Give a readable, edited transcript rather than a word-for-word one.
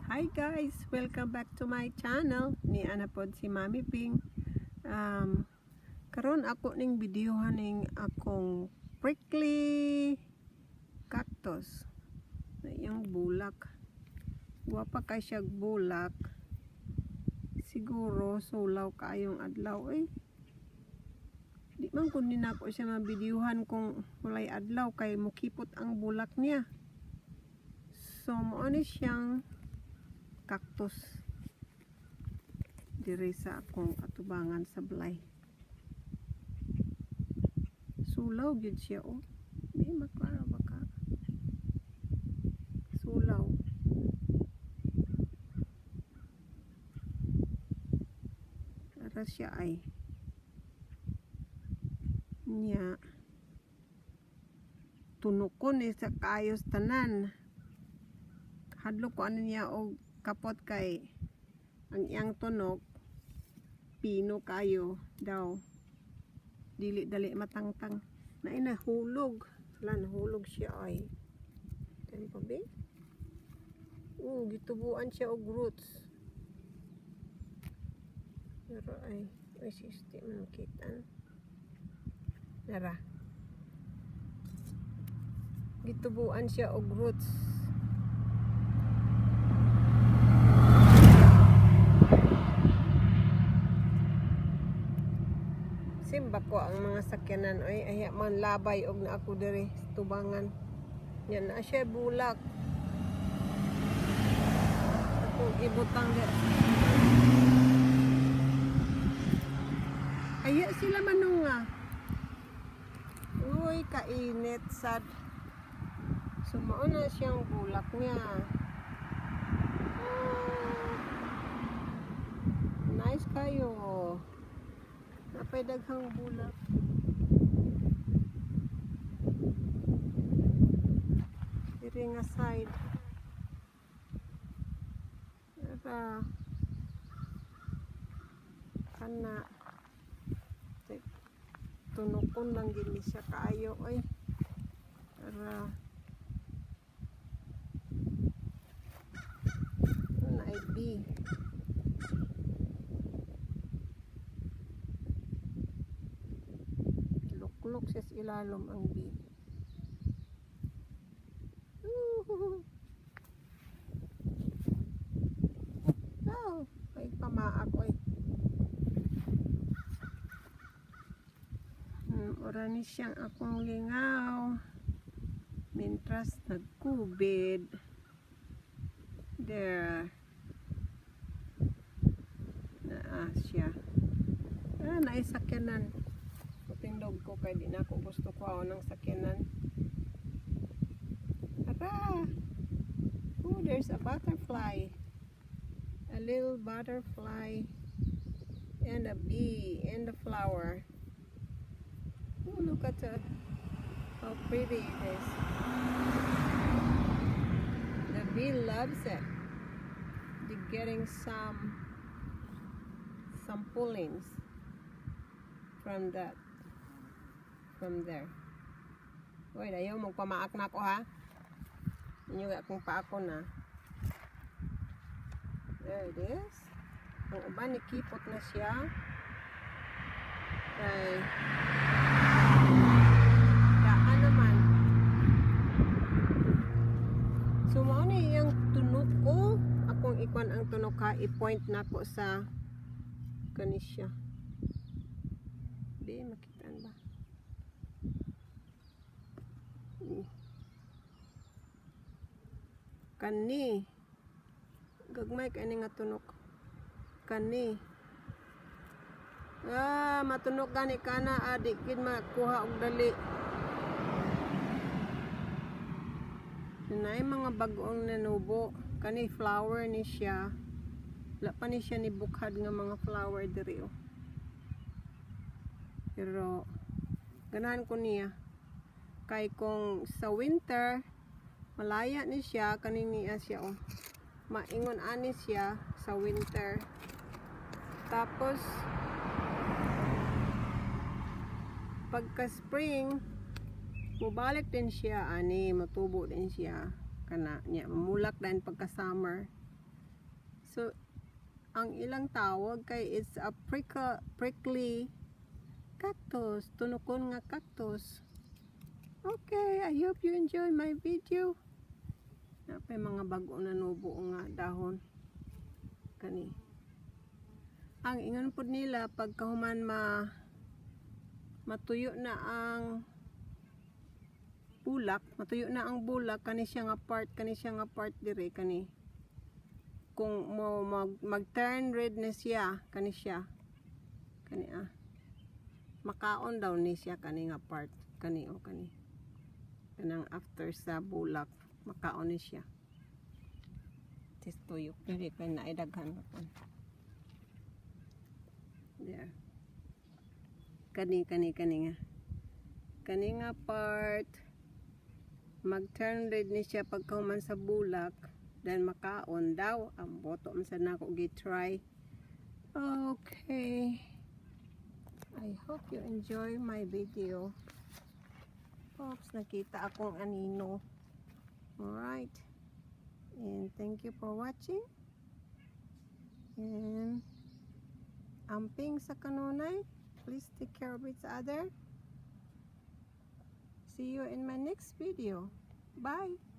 Hi guys, welcome back to my channel. Ni ana pod si Mami Ping. Karon ako ning videohan ning akong prickly cactus. Yung bulak. Guwapa kay siya bulak. Siguro sulaw kayong adlaw Di man kun din ako siya mabidyohan kung walay adlaw kay mukipot ang bulak niya. So mo ni siyang cactus diri sa akong atubangan sa balay. Sulaw gyud siya di maklara baka sulaw. Para siya ay niya tunokon sa kaayos tanan. Hadlo ko ano niya og kapot kay ang iyang tunok pino kayo daw dili dali matangtang na inahulog nahulog siya ay dali pa be gitubuan siya og roots pero ay system man kita nara gitubuan siya og roots. Simba ko ang mga sakyanan ay man labay og na ako diri tubangan yan na siya bulak ako ibutang diri aya sila manunga uy kainit sad sumao na siyang bulak niya nice kayo napay daghang bulak. Diri nga side. Para kana tunokon lang gini siya kaayo para na ay luklok siya sa ilalom ang bee. Ay pamaak ora ni siyang akong lingaw mintras nagkubid there na siya naisakyanan tindog ko kay di na ako gusto ko ng sakyanan. There's a butterfly, a little butterfly and a bee and a flower. Look at how pretty it is. The bee loves it. They're getting some pullings from there. Uy, dayo magpamaak na ako ha. Inyo akong paako na. There it is. Ang uban nikipot na siya. Okay. Daan naman. So mao ni iyang tunok ko. Akong ikwan ang tunok ha. I-point na ko sa kanisya. Di makitaan ba? Kani gagmay kani nga tunok kani matunok gani kana adik gid makuha og dali nay mga bag-ong nanubo kani flower ni siya wala pa ni siya ni bukhad nga mga flower diri pero ganahan ko niya kay kung sa winter malaya ni siya kaning niya siya maingon ani siya sa winter tapos pagka spring mubalik din siya ani matubo din siya kana niya mamulak din pagka summer So ang ilang tawag kay it's a prickly cactus, tunokon nga cactus. Okay, I hope you enjoy my video. Napay mga bago na nubo nga dahon kani. Ang ingon pod nila pagkahuman matuyo na ang bulak, kani siya nga part dire kani. Kung mo mag-turn red na siya, kani makaon daw ni siya kani nga part, kani kanang after sa bulak, makaon ni siya. Tis tuyok diri kay naay daghan kon. There. Kani nga part mag-turn red ni siya pagkahuman sa bulak, then makaon daw. Ang boto man sa nako gi-try. Okay, I hope you enjoy my video. Oops, nakita akong anino. Alright, and thank you for watching, and amping sa kanunay, please take care of each other. See you in my next video. Bye.